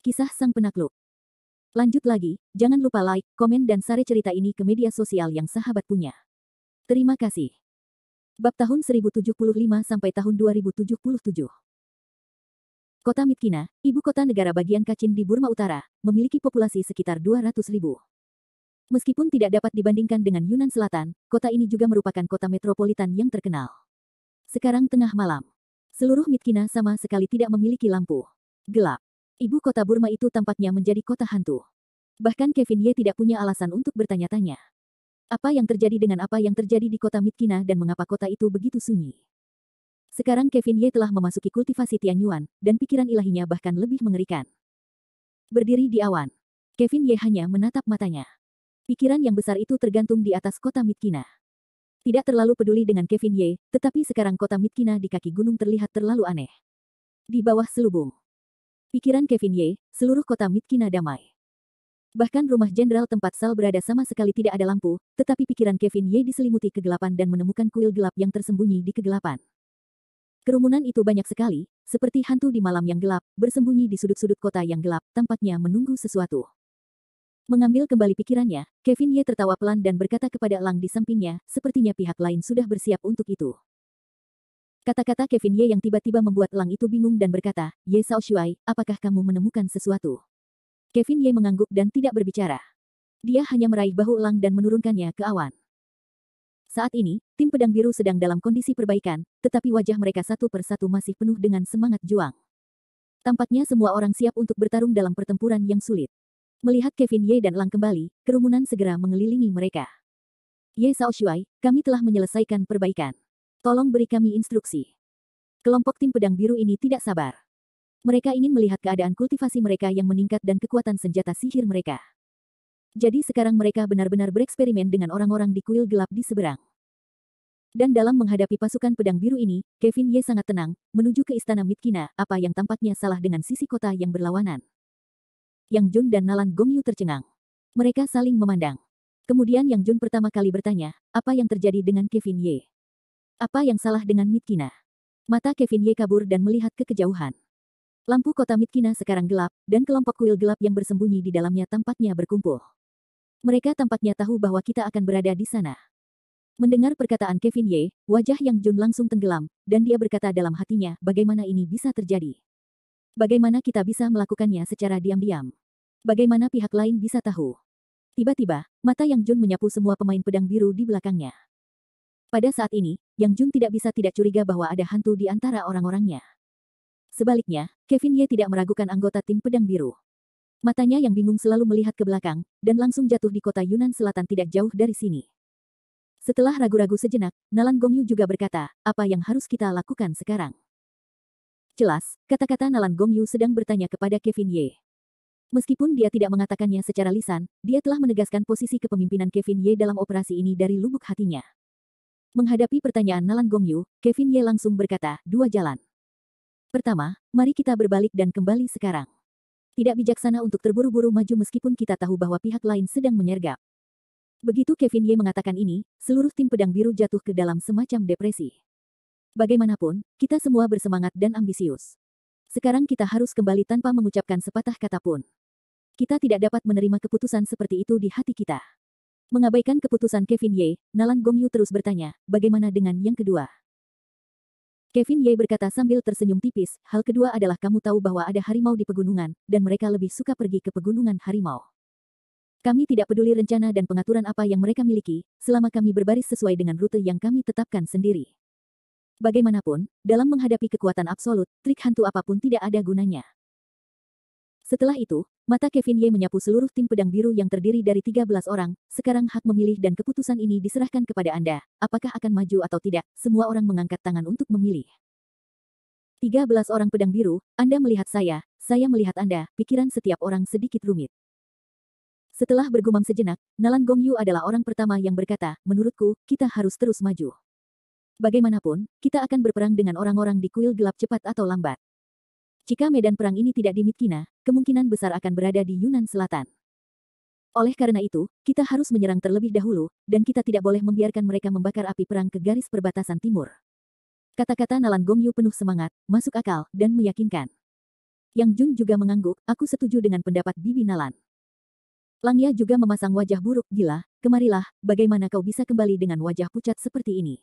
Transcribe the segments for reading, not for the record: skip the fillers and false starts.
Kisah Sang Penakluk. Lanjut lagi, jangan lupa like, komen dan share cerita ini ke media sosial yang sahabat punya. Terima kasih. Bab tahun 1075 sampai tahun 2077. Kota Myitkyina, ibu kota negara bagian Kachin di Burma Utara, memiliki populasi sekitar 200.000. Meskipun tidak dapat dibandingkan dengan Yunnan Selatan, kota ini juga merupakan kota metropolitan yang terkenal. Sekarang tengah malam. Seluruh Myitkyina sama sekali tidak memiliki lampu. Gelap. Ibu kota Burma itu tampaknya menjadi kota hantu. Bahkan Kevin Ye tidak punya alasan untuk bertanya-tanya. Apa yang terjadi dengan apa yang terjadi di kota Myitkyina dan mengapa kota itu begitu sunyi? Sekarang Kevin Ye telah memasuki kultivasi Tianyuan, dan pikiran ilahinya bahkan lebih mengerikan. Berdiri di awan. Kevin Ye hanya menatap matanya. Pikiran yang besar itu tergantung di atas kota Myitkyina. Tidak terlalu peduli dengan Kevin Ye, tetapi sekarang kota Myitkyina di kaki gunung terlihat terlalu aneh. Di bawah selubung. Pikiran Kevin Ye, seluruh kota Myitkyina damai. Bahkan rumah jenderal tempat Sal berada sama sekali tidak ada lampu, tetapi pikiran Kevin Ye diselimuti kegelapan dan menemukan kuil gelap yang tersembunyi di kegelapan. Kerumunan itu banyak sekali, seperti hantu di malam yang gelap, bersembunyi di sudut-sudut kota yang gelap, tampaknya menunggu sesuatu. Mengambil kembali pikirannya, Kevin Ye tertawa pelan dan berkata kepada elang di sampingnya, sepertinya pihak lain sudah bersiap untuk itu. Kata-kata Kevin Ye yang tiba-tiba membuat elang itu bingung dan berkata, Ye Shaoshuai, apakah kamu menemukan sesuatu? Kevin Ye mengangguk dan tidak berbicara. Dia hanya meraih bahu elang dan menurunkannya ke awan. Saat ini, tim pedang biru sedang dalam kondisi perbaikan, tetapi wajah mereka satu persatu masih penuh dengan semangat juang. Tampaknya semua orang siap untuk bertarung dalam pertempuran yang sulit. Melihat Kevin Ye dan elang kembali, kerumunan segera mengelilingi mereka. Ye Shaoshuai, kami telah menyelesaikan perbaikan. Tolong beri kami instruksi. Kelompok tim pedang biru ini tidak sabar. Mereka ingin melihat keadaan kultivasi mereka yang meningkat dan kekuatan senjata sihir mereka. Jadi sekarang mereka benar-benar bereksperimen dengan orang-orang di kuil gelap di seberang. Dan dalam menghadapi pasukan pedang biru ini, Kevin Ye sangat tenang, menuju ke istana Myitkyina, apa yang tampaknya salah dengan sisi kota yang berlawanan. Yang Jun dan Nalan Gongyu tercengang. Mereka saling memandang. Kemudian Yang Jun pertama kali bertanya, apa yang terjadi dengan Kevin Ye? Apa yang salah dengan Myitkyina? Mata Kevin Ye kabur dan melihat ke kejauhan. Lampu kota Myitkyina sekarang gelap, dan kelompok kuil gelap yang bersembunyi di dalamnya tampaknya berkumpul. Mereka tampaknya tahu bahwa kita akan berada di sana. Mendengar perkataan Kevin Ye, wajah Yang Jun langsung tenggelam, dan dia berkata dalam hatinya, bagaimana ini bisa terjadi? Bagaimana kita bisa melakukannya secara diam-diam? Bagaimana pihak lain bisa tahu? Tiba-tiba, mata Yang Jun menyapu semua pemain pedang biru di belakangnya. Pada saat ini, Yang Jun tidak bisa tidak curiga bahwa ada hantu di antara orang-orangnya. Sebaliknya, Kevin Ye tidak meragukan anggota tim pedang biru. Matanya yang bingung selalu melihat ke belakang, dan langsung jatuh di kota Yunnan Selatan tidak jauh dari sini. Setelah ragu-ragu sejenak, Nalan Gongyu juga berkata, apa yang harus kita lakukan sekarang? Jelas, kata-kata Nalan Gongyu sedang bertanya kepada Kevin Ye. Meskipun dia tidak mengatakannya secara lisan, dia telah menegaskan posisi kepemimpinan Kevin Ye dalam operasi ini dari lubuk hatinya. Menghadapi pertanyaan Nalan Gongyu, Kevin Ye langsung berkata, dua jalan. Pertama, mari kita berbalik dan kembali sekarang. Tidak bijaksana untuk terburu-buru maju meskipun kita tahu bahwa pihak lain sedang menyergap. Begitu Kevin Ye mengatakan ini, seluruh tim pedang biru jatuh ke dalam semacam depresi. Bagaimanapun, kita semua bersemangat dan ambisius. Sekarang kita harus kembali tanpa mengucapkan sepatah kata pun. Kita tidak dapat menerima keputusan seperti itu di hati kita. Mengabaikan keputusan Kevin Ye, Nalan Gongyu terus bertanya, bagaimana dengan yang kedua? Kevin Ye berkata sambil tersenyum tipis, hal kedua adalah kamu tahu bahwa ada harimau di pegunungan, dan mereka lebih suka pergi ke pegunungan harimau. Kami tidak peduli rencana dan pengaturan apa yang mereka miliki, selama kami berbaris sesuai dengan rute yang kami tetapkan sendiri. Bagaimanapun, dalam menghadapi kekuatan absolut, trik hantu apapun tidak ada gunanya. Setelah itu, mata Kevin Ye menyapu seluruh tim pedang biru yang terdiri dari 13 orang, sekarang hak memilih dan keputusan ini diserahkan kepada Anda, apakah akan maju atau tidak, semua orang mengangkat tangan untuk memilih. 13 orang pedang biru, Anda melihat saya melihat Anda, pikiran setiap orang sedikit rumit. Setelah bergumam sejenak, Nalan Gongyu adalah orang pertama yang berkata, menurutku, kita harus terus maju. Bagaimanapun, kita akan berperang dengan orang-orang di kuil gelap cepat atau lambat. Jika medan perang ini tidak di Myitkyina, kemungkinan besar akan berada di Yunnan Selatan. Oleh karena itu, kita harus menyerang terlebih dahulu, dan kita tidak boleh membiarkan mereka membakar api perang ke garis perbatasan timur. Kata-kata Nalan Gongyu penuh semangat, masuk akal, dan meyakinkan. Yang Jun juga mengangguk, aku setuju dengan pendapat Bibi Nalan. Langya juga memasang wajah buruk, gila, kemarilah, bagaimana kau bisa kembali dengan wajah pucat seperti ini?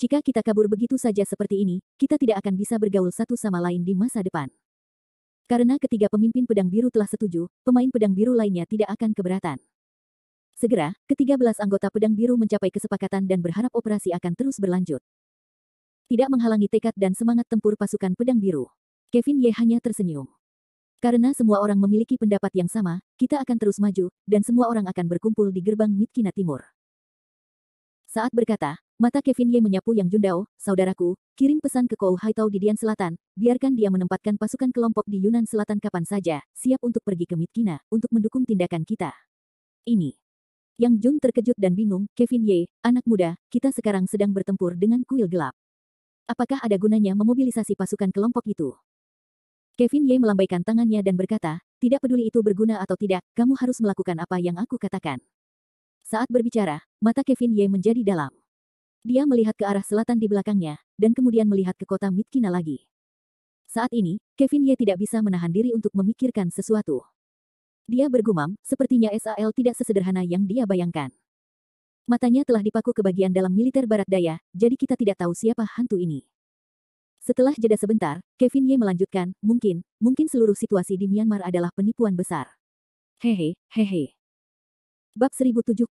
Jika kita kabur begitu saja seperti ini, kita tidak akan bisa bergaul satu sama lain di masa depan. Karena ketiga pemimpin pedang biru telah setuju, pemain pedang biru lainnya tidak akan keberatan. Segera, ke-13 anggota pedang biru mencapai kesepakatan dan berharap operasi akan terus berlanjut. Tidak menghalangi tekad dan semangat tempur pasukan pedang biru. Kevin Ye hanya tersenyum. Karena semua orang memiliki pendapat yang sama, kita akan terus maju, dan semua orang akan berkumpul di gerbang Mitkina Timur. Saat berkata, mata Kevin Ye menyapu Yang Jundao, saudaraku, kirim pesan ke Kou Haitao di Dian Selatan, biarkan dia menempatkan pasukan kelompok di Yunan Selatan kapan saja, siap untuk pergi ke Mitkina, untuk mendukung tindakan kita. Ini. Yang Jun terkejut dan bingung, Kevin Ye, anak muda, kita sekarang sedang bertempur dengan kuil gelap. Apakah ada gunanya memobilisasi pasukan kelompok itu? Kevin Ye melambaikan tangannya dan berkata, tidak peduli itu berguna atau tidak, kamu harus melakukan apa yang aku katakan. Saat berbicara, mata Kevin Ye menjadi dalam. Dia melihat ke arah selatan di belakangnya, dan kemudian melihat ke kota Mitkina lagi. Saat ini, Kevin Ye tidak bisa menahan diri untuk memikirkan sesuatu. Dia bergumam, sepertinya SAL tidak sesederhana yang dia bayangkan. Matanya telah dipaku ke bagian dalam militer barat daya, jadi kita tidak tahu siapa hantu ini. Setelah jeda sebentar, Kevin Ye melanjutkan, mungkin seluruh situasi di Myanmar adalah penipuan besar. Hehe. Bab 1076.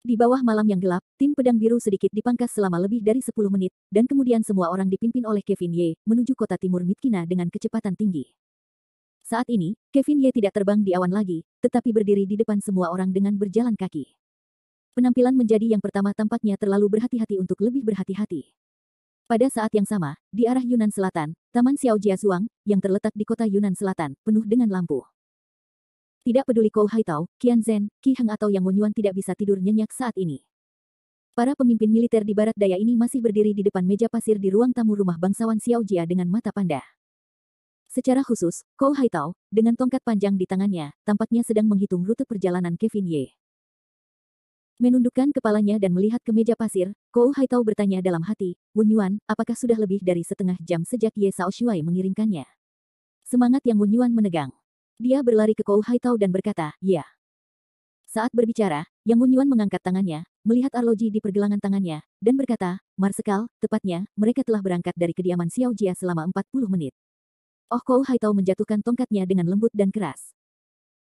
Di bawah malam yang gelap, tim pedang biru sedikit dipangkas selama lebih dari 10 menit, dan kemudian semua orang dipimpin oleh Kevin Ye, menuju kota timur Mitkina dengan kecepatan tinggi. Saat ini, Kevin Ye tidak terbang di awan lagi, tetapi berdiri di depan semua orang dengan berjalan kaki. Penampilan menjadi yang pertama tampaknya terlalu berhati-hati untuk lebih berhati-hati. Pada saat yang sama, di arah Yunan Selatan, Taman Xiao Jiazuang, yang terletak di kota Yunan Selatan, penuh dengan lampu. Tidak peduli Kou Haitao, Qian Zhen, Qi Heng atau Yang Wenyuan tidak bisa tidur nyenyak saat ini. Para pemimpin militer di barat daya ini masih berdiri di depan meja pasir di ruang tamu rumah bangsawan Xiao Jia dengan mata panda. Secara khusus, Kou Haitao, dengan tongkat panjang di tangannya, tampaknya sedang menghitung rute perjalanan Kevin Ye. Menundukkan kepalanya dan melihat ke meja pasir, Kou Haitao bertanya dalam hati, Wenyuan, apakah sudah lebih dari setengah jam sejak Ye Shaoshuai mengirimkannya? Semangat Yang Wenyuan menegang. Dia berlari ke Kou Haitao dan berkata, ya. Saat berbicara, Yang Wenyuan mengangkat tangannya, melihat arloji di pergelangan tangannya, dan berkata, Marsekal, tepatnya, mereka telah berangkat dari kediaman Xiao Jia selama 40 menit. Oh, Kou Haitao menjatuhkan tongkatnya dengan lembut dan keras.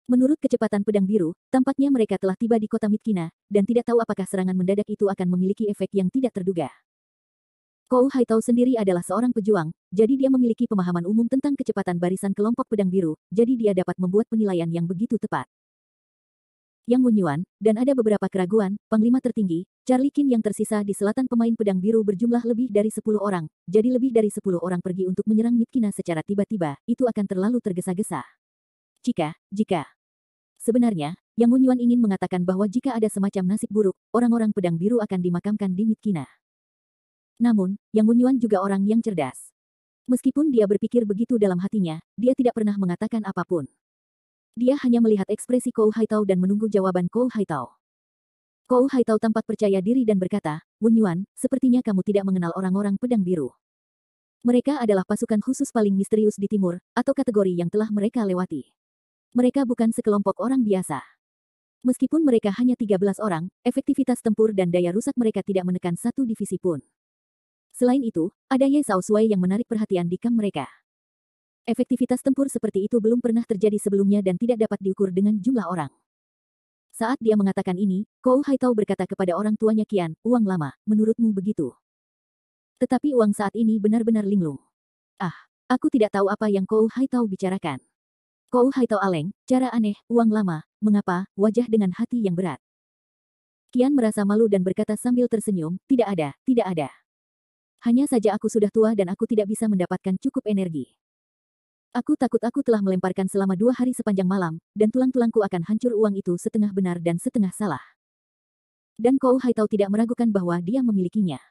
Menurut kecepatan pedang biru, tampaknya mereka telah tiba di kota Mitkina, dan tidak tahu apakah serangan mendadak itu akan memiliki efek yang tidak terduga. Kou Haitao sendiri adalah seorang pejuang, jadi dia memiliki pemahaman umum tentang kecepatan barisan kelompok pedang biru, jadi dia dapat membuat penilaian yang begitu tepat. Yang Wenyuan, dan ada beberapa keraguan, Panglima tertinggi, Charlie Qin yang tersisa di selatan pemain pedang biru berjumlah lebih dari 10 orang, jadi lebih dari 10 orang pergi untuk menyerang Mitkina secara tiba-tiba, itu akan terlalu tergesa-gesa. Jika sebenarnya, Yang Wenyuan ingin mengatakan bahwa jika ada semacam nasib buruk, orang-orang pedang biru akan dimakamkan di Mitkina. Namun, Yang Wenyuan juga orang yang cerdas. Meskipun dia berpikir begitu dalam hatinya, dia tidak pernah mengatakan apapun. Dia hanya melihat ekspresi Kou Haitao dan menunggu jawaban Kou Haitao. Kou Haitao tampak percaya diri dan berkata, Wenyuan, sepertinya kamu tidak mengenal orang-orang pedang biru. Mereka adalah pasukan khusus paling misterius di timur, atau kategori yang telah mereka lewati. Mereka bukan sekelompok orang biasa. Meskipun mereka hanya 13 orang, efektivitas tempur dan daya rusak mereka tidak menekan satu divisi pun. Selain itu, ada Ye Shaoshuai yang menarik perhatian di kamp mereka. Efektivitas tempur seperti itu belum pernah terjadi sebelumnya dan tidak dapat diukur dengan jumlah orang. Saat dia mengatakan ini, Kou Haitao berkata kepada orang tuanya Qian, uang lama, menurutmu begitu? Tetapi uang saat ini benar-benar linglung. Ah, aku tidak tahu apa yang Kou Haitao bicarakan. Kou Haitao aleng, cara aneh, uang lama, mengapa, wajah dengan hati yang berat. Qian merasa malu dan berkata sambil tersenyum, tidak ada. Hanya saja aku sudah tua dan aku tidak bisa mendapatkan cukup energi. Aku takut aku telah melemparkan selama 2 hari sepanjang malam, dan tulang-tulangku akan hancur. Uang itu setengah benar dan setengah salah. Dan Kou Haitao tidak meragukan bahwa dia memilikinya.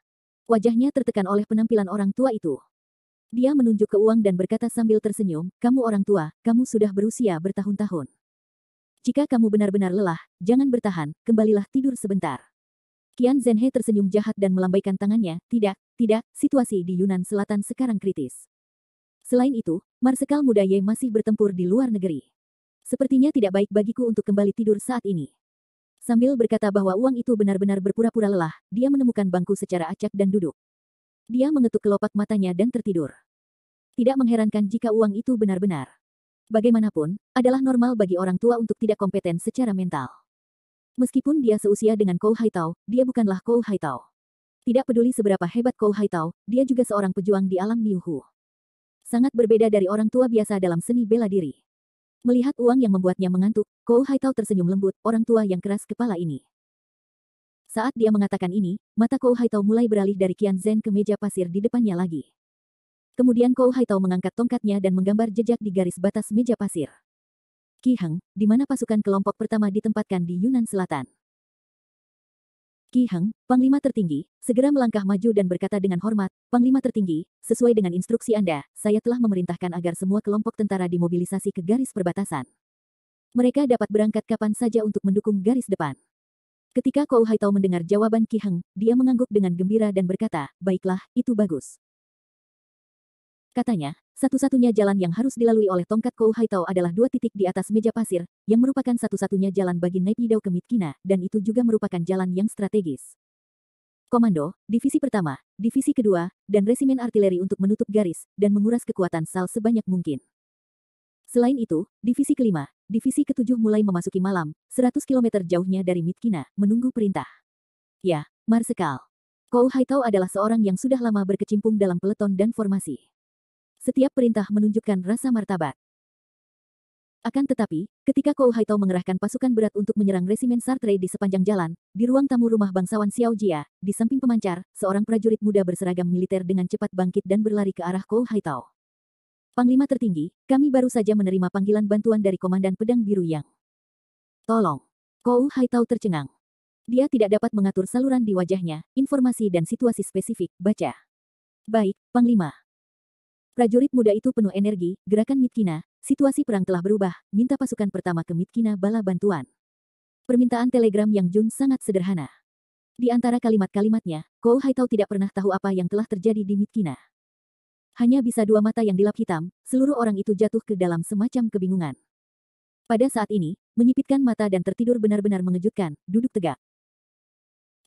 Wajahnya tertekan oleh penampilan orang tua itu. Dia menunjuk ke uang dan berkata sambil tersenyum, kamu orang tua, kamu sudah berusia bertahun-tahun. Jika kamu benar-benar lelah, jangan bertahan, kembalilah tidur sebentar. Qian Zhenhe tersenyum jahat dan melambaikan tangannya, tidak, situasi di Yunan Selatan sekarang kritis. Selain itu, Marsekal muda Ye masih bertempur di luar negeri. Sepertinya tidak baik bagiku untuk kembali tidur saat ini. Sambil berkata bahwa uang itu benar-benar berpura-pura lelah, dia menemukan bangku secara acak dan duduk. Dia mengetuk kelopak matanya dan tertidur. Tidak mengherankan jika uang itu benar-benar. Bagaimanapun, adalah normal bagi orang tua untuk tidak kompeten secara mental. Meskipun dia seusia dengan Kou Haitao, dia bukanlah Kou Haitao. Tidak peduli seberapa hebat Kou Haitao, dia juga seorang pejuang di alam Niuhu. Sangat berbeda dari orang tua biasa dalam seni bela diri. Melihat uang yang membuatnya mengantuk, Kou Haitao tersenyum lembut, orang tua yang keras kepala ini. Saat dia mengatakan ini, mata Kou Haitao mulai beralih dari Qian Zhen ke meja pasir di depannya lagi. Kemudian Kou Haitao mengangkat tongkatnya dan menggambar jejak di garis batas meja pasir. Qi Heng, di mana pasukan kelompok pertama ditempatkan di Yunnan Selatan. Qi Heng, Panglima tertinggi, segera melangkah maju dan berkata dengan hormat, Panglima tertinggi, sesuai dengan instruksi Anda, saya telah memerintahkan agar semua kelompok tentara dimobilisasi ke garis perbatasan. Mereka dapat berangkat kapan saja untuk mendukung garis depan. Ketika Kou Haitao mendengar jawaban Qi Heng, dia mengangguk dengan gembira dan berkata, baiklah, itu bagus. Katanya, satu-satunya jalan yang harus dilalui oleh tongkat Kou Haitao adalah 2 titik di atas meja pasir, yang merupakan satu-satunya jalan bagi Naypyidaw ke Myitkyina, dan itu juga merupakan jalan yang strategis. Komando, Divisi Pertama, Divisi Kedua, dan Resimen Artileri untuk menutup garis, dan menguras kekuatan Sal sebanyak mungkin. Selain itu, Divisi Kelima, Divisi Ketujuh mulai memasuki malam, 100 km jauhnya dari Myitkyina, menunggu perintah. Ya, Marsekal. Kou Haitao adalah seorang yang sudah lama berkecimpung dalam peleton dan formasi. Setiap perintah menunjukkan rasa martabat. Akan tetapi, ketika Kou Haitao mengerahkan pasukan berat untuk menyerang resimen Sartre di sepanjang jalan, di ruang tamu rumah bangsawan Xiao Jia, di samping pemancar, seorang prajurit muda berseragam militer dengan cepat bangkit dan berlari ke arah Kou Haitao. Panglima tertinggi, kami baru saja menerima panggilan bantuan dari Komandan Pedang Biru Yang. Tolong. Kou Haitao tercengang. Dia tidak dapat mengatur saluran di wajahnya, informasi dan situasi spesifik, baca. Baik, Panglima. Prajurit muda itu penuh energi, gerakan Myitkyina, situasi perang telah berubah, minta pasukan pertama ke Myitkyina bala bantuan. Permintaan telegram Yang Jun sangat sederhana. Di antara kalimat-kalimatnya, Kou Haitao tidak pernah tahu apa yang telah terjadi di Myitkyina. Hanya bisa 2 mata yang dilap hitam, seluruh orang itu jatuh ke dalam semacam kebingungan. Pada saat ini, menyipitkan mata dan tertidur benar-benar mengejutkan, duduk tegak.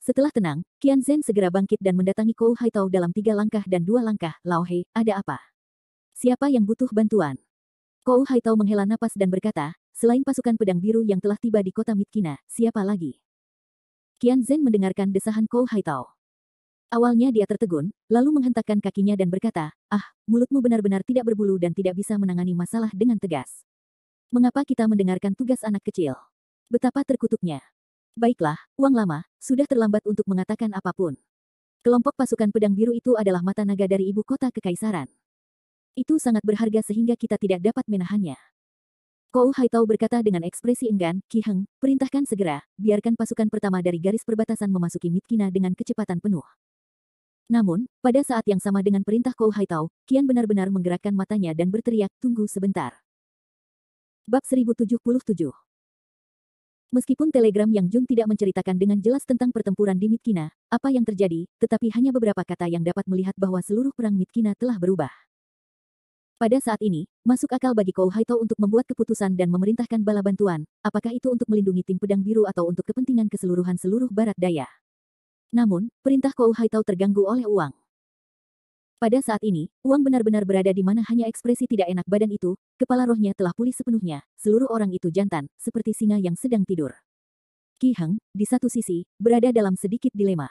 Setelah tenang, Qian Zhen segera bangkit dan mendatangi Kou Haitao dalam 3 langkah dan 2 langkah, Lao He, ada apa? Siapa yang butuh bantuan? Kou Haitao menghela napas dan berkata, selain pasukan pedang biru yang telah tiba di kota Myitkyina, siapa lagi? Qian Zhen mendengarkan desahan Kou Haitao. Awalnya dia tertegun, lalu menghentakkan kakinya dan berkata, mulutmu benar-benar tidak berbulu dan tidak bisa menangani masalah dengan tegas. Mengapa kita mendengarkan tugas anak kecil? Betapa terkutuknya. Baiklah, uang lama, sudah terlambat untuk mengatakan apapun. Kelompok pasukan pedang biru itu adalah mata naga dari ibu kota kekaisaran. Itu sangat berharga sehingga kita tidak dapat menahannya. Kou Haitao berkata dengan ekspresi enggan, Qi Heng, perintahkan segera, biarkan pasukan pertama dari garis perbatasan memasuki Myitkyina dengan kecepatan penuh. Namun, pada saat yang sama dengan perintah Kou Haitao, Qian benar-benar menggerakkan matanya dan berteriak, tunggu sebentar. Bab 1077. Meskipun telegram Yang Jun tidak menceritakan dengan jelas tentang pertempuran di Myitkyina, apa yang terjadi, tetapi hanya beberapa kata yang dapat melihat bahwa seluruh perang Myitkyina telah berubah. Pada saat ini, masuk akal bagi Kou Haitao untuk membuat keputusan dan memerintahkan bala bantuan, apakah itu untuk melindungi tim pedang biru atau untuk kepentingan keseluruhan seluruh barat daya. Namun, perintah Kou Haitao terganggu oleh uang. Pada saat ini, uang benar-benar berada di mana hanya ekspresi tidak enak badan itu, kepala rohnya telah pulih sepenuhnya, seluruh orang itu jantan, seperti singa yang sedang tidur. Qi Heng, di satu sisi, berada dalam sedikit dilema.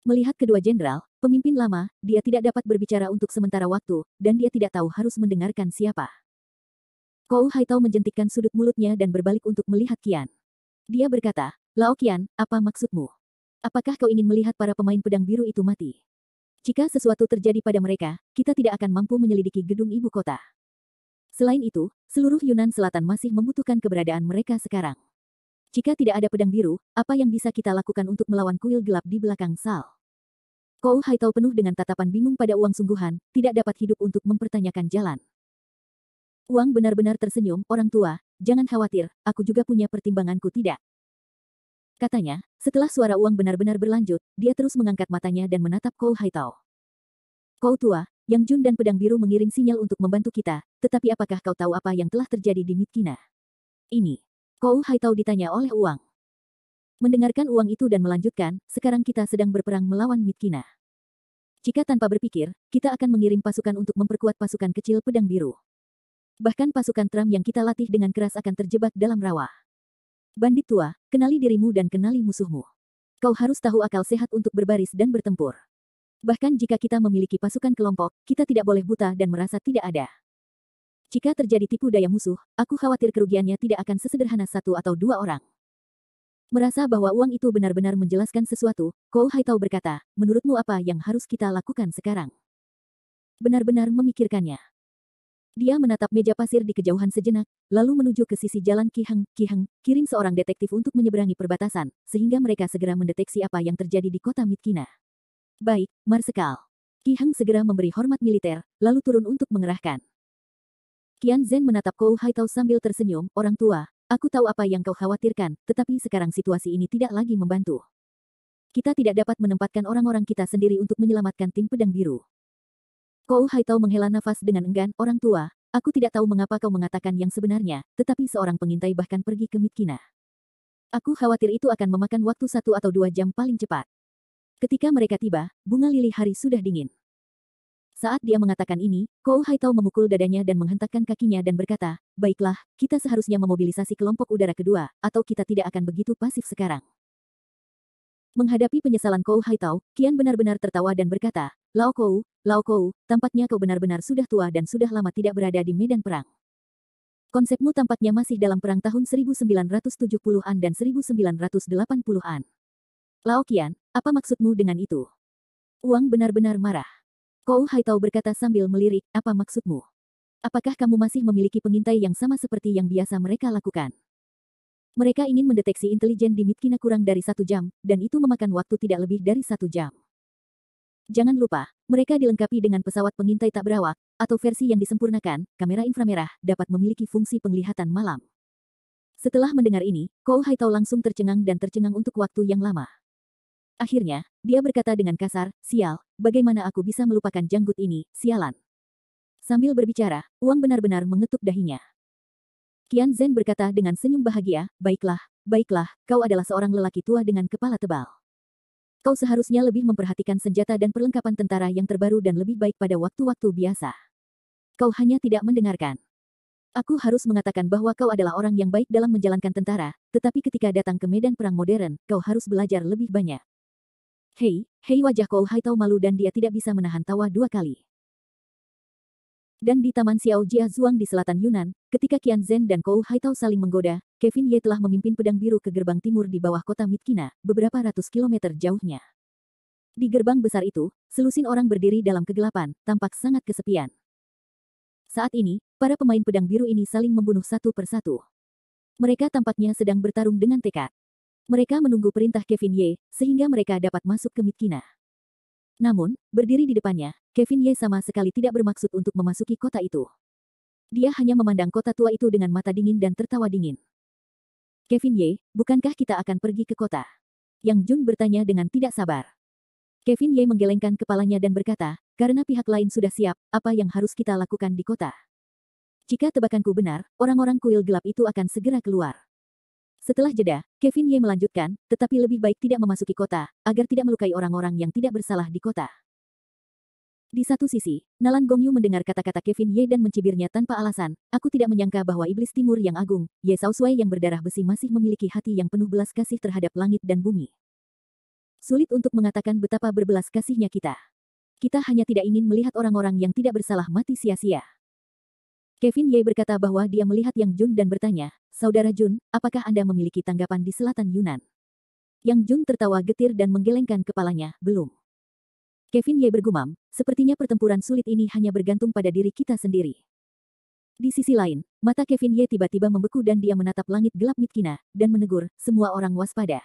Melihat kedua jenderal, pemimpin lama, dia tidak dapat berbicara untuk sementara waktu, dan dia tidak tahu harus mendengarkan siapa. Kou Haitao menjentikkan sudut mulutnya dan berbalik untuk melihat Qian. Dia berkata, Lao Qian, apa maksudmu? Apakah kau ingin melihat para pemain pedang biru itu mati? Jika sesuatu terjadi pada mereka, kita tidak akan mampu menyelidiki gedung ibu kota. Selain itu, seluruh Yunnan Selatan masih membutuhkan keberadaan mereka sekarang. Jika tidak ada pedang biru, apa yang bisa kita lakukan untuk melawan kuil gelap di belakang Sal? Kou Haitao penuh dengan tatapan bingung pada uang sungguhan, tidak dapat hidup untuk mempertanyakan jalan. Uang benar-benar tersenyum, orang tua, jangan khawatir, aku juga punya pertimbanganku tidak. Katanya, setelah suara uang benar-benar berlanjut, dia terus mengangkat matanya dan menatap Kou Haitao. Kou tua, Yang Jun dan Pedang Biru mengirim sinyal untuk membantu kita, tetapi apakah kau tahu apa yang telah terjadi di Midkina? Ini. Kou Haitao ditanya oleh Uang. Mendengarkan Uang itu dan melanjutkan, sekarang kita sedang berperang melawan Midkina. Jika tanpa berpikir, kita akan mengirim pasukan untuk memperkuat pasukan kecil Pedang Biru. Bahkan pasukan Trump yang kita latih dengan keras akan terjebak dalam rawa. Bandit tua, kenali dirimu dan kenali musuhmu. Kau harus tahu akal sehat untuk berbaris dan bertempur. Bahkan jika kita memiliki pasukan kelompok, kita tidak boleh buta dan merasa tidak ada. Jika terjadi tipu daya musuh, aku khawatir kerugiannya tidak akan sesederhana satu atau dua orang. Merasa bahwa Uang itu benar-benar menjelaskan sesuatu, Kou Haitao berkata, menurutmu apa yang harus kita lakukan sekarang? Benar-benar memikirkannya. Dia menatap meja pasir di kejauhan sejenak, lalu menuju ke sisi jalan Qiheng, kirim seorang detektif untuk menyeberangi perbatasan, sehingga mereka segera mendeteksi apa yang terjadi di kota Midkina. Baik, Marsekal. Qiheng segera memberi hormat militer, lalu turun untuk mengerahkan. Qian Zhen menatap Kou Haitao sambil tersenyum, orang tua, aku tahu apa yang kau khawatirkan, tetapi sekarang situasi ini tidak lagi membantu. Kita tidak dapat menempatkan orang-orang kita sendiri untuk menyelamatkan tim Pedang Biru. Kou Haitao menghela nafas dengan enggan, orang tua, aku tidak tahu mengapa kau mengatakan yang sebenarnya, tetapi seorang pengintai bahkan pergi ke Midkina. Aku khawatir itu akan memakan waktu 1 atau 2 jam paling cepat. Ketika mereka tiba, bunga lili hari sudah dingin. Saat dia mengatakan ini, Kou Haitao memukul dadanya dan menghentakkan kakinya dan berkata, baiklah, kita seharusnya memobilisasi kelompok udara kedua, atau kita tidak akan begitu pasif sekarang. Menghadapi penyesalan Kou Haitao, Qian benar-benar tertawa dan berkata, Lao Kou, tampaknya kau benar-benar sudah tua dan sudah lama tidak berada di medan perang. Konsepmu tampaknya masih dalam perang tahun 1970-an dan 1980-an. Lao Qian, apa maksudmu dengan itu? Uang benar-benar marah. Kou Haitao berkata sambil melirik, apa maksudmu? Apakah kamu masih memiliki pengintai yang sama seperti yang biasa mereka lakukan? Mereka ingin mendeteksi intelijen di Midkina kurang dari 1 jam, dan itu memakan waktu tidak lebih dari 1 jam. Jangan lupa, mereka dilengkapi dengan pesawat pengintai tak berawak, atau versi yang disempurnakan, kamera inframerah, dapat memiliki fungsi penglihatan malam. Setelah mendengar ini, Kou Haitao langsung tercengang dan tercengang untuk waktu yang lama. Akhirnya, dia berkata dengan kasar, sial, bagaimana aku bisa melupakan janggut ini, sialan. Sambil berbicara, Uang benar-benar mengetuk dahinya. Qian Zhen berkata dengan senyum bahagia, baiklah, kau adalah seorang lelaki tua dengan kepala tebal. Kau seharusnya lebih memperhatikan senjata dan perlengkapan tentara yang terbaru dan lebih baik pada waktu-waktu biasa. Kau hanya tidak mendengarkan. Aku harus mengatakan bahwa kau adalah orang yang baik dalam menjalankan tentara, tetapi ketika datang ke medan perang modern, kau harus belajar lebih banyak. Hei, wajah Kou Haitao malu dan dia tidak bisa menahan tawa 2 kali. Dan di Taman Xiao Jia Zhuang di selatan Yunnan, ketika Qian Zhen dan Kou Haitao saling menggoda, Kevin Ye telah memimpin Pedang Biru ke gerbang timur di bawah kota Midkina, beberapa ratus kilometer jauhnya. Di gerbang besar itu, selusin orang berdiri dalam kegelapan, tampak sangat kesepian. Saat ini, para pemain Pedang Biru ini saling membunuh satu persatu. Mereka tampaknya sedang bertarung dengan tekad. Mereka menunggu perintah Kevin Ye, sehingga mereka dapat masuk ke Midkina. Namun, berdiri di depannya, Kevin Ye sama sekali tidak bermaksud untuk memasuki kota itu. Dia hanya memandang kota tua itu dengan mata dingin dan tertawa dingin. Kevin Ye, bukankah kita akan pergi ke kota? Yang Jun bertanya dengan tidak sabar. Kevin Ye menggelengkan kepalanya dan berkata, karena pihak lain sudah siap, apa yang harus kita lakukan di kota? Jika tebakanku benar, orang-orang kuil gelap itu akan segera keluar. Setelah jeda, Kevin Ye melanjutkan, tetapi lebih baik tidak memasuki kota, agar tidak melukai orang-orang yang tidak bersalah di kota. Di satu sisi, Nalan Gongyu mendengar kata-kata Kevin Ye dan mencibirnya tanpa alasan, aku tidak menyangka bahwa iblis timur yang agung, Ye Shaoxuai yang berdarah besi masih memiliki hati yang penuh belas kasih terhadap langit dan bumi. Sulit untuk mengatakan betapa berbelas kasihnya kita. Kita hanya tidak ingin melihat orang-orang yang tidak bersalah mati sia-sia. Kevin Ye berkata bahwa dia melihat Yang Jun dan bertanya, Saudara Jun, apakah Anda memiliki tanggapan di selatan Yunan? Yang Jun tertawa getir dan menggelengkan kepalanya, belum. Kevin Ye bergumam, sepertinya pertempuran sulit ini hanya bergantung pada diri kita sendiri. Di sisi lain, mata Kevin Ye tiba-tiba membeku dan dia menatap langit gelap Midkina, dan menegur, semua orang waspada.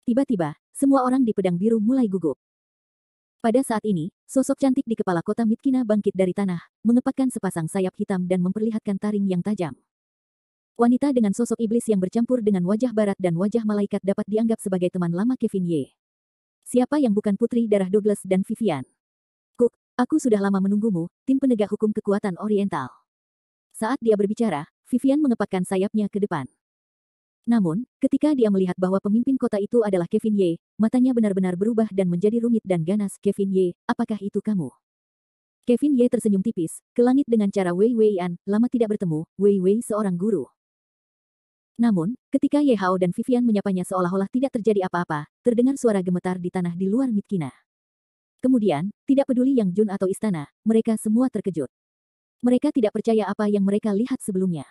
Tiba-tiba, semua orang di Pedang Biru mulai gugup. Pada saat ini, sosok cantik di kepala kota Midkina bangkit dari tanah, mengepakkan sepasang sayap hitam dan memperlihatkan taring yang tajam. Wanita dengan sosok iblis yang bercampur dengan wajah barat dan wajah malaikat dapat dianggap sebagai teman lama Kevin Ye. Siapa yang bukan putri darah Douglas dan Vivian? Cook, Aku sudah lama menunggumu, tim penegak hukum kekuatan oriental. Saat dia berbicara, Vivian mengepakkan sayapnya ke depan. Namun, ketika dia melihat bahwa pemimpin kota itu adalah Kevin Ye, matanya benar-benar berubah dan menjadi rumit dan ganas. Kevin Ye, apakah itu kamu? Kevin Ye tersenyum tipis, ke langit dengan cara Wei Weian, lama tidak bertemu, Wei Wei seorang guru. Namun, ketika Ye Hao dan Vivian menyapanya seolah-olah tidak terjadi apa-apa, terdengar suara gemetar di tanah di luar Mitkina. Kemudian, tidak peduli Yang Jun atau istana, mereka semua terkejut. Mereka tidak percaya apa yang mereka lihat sebelumnya.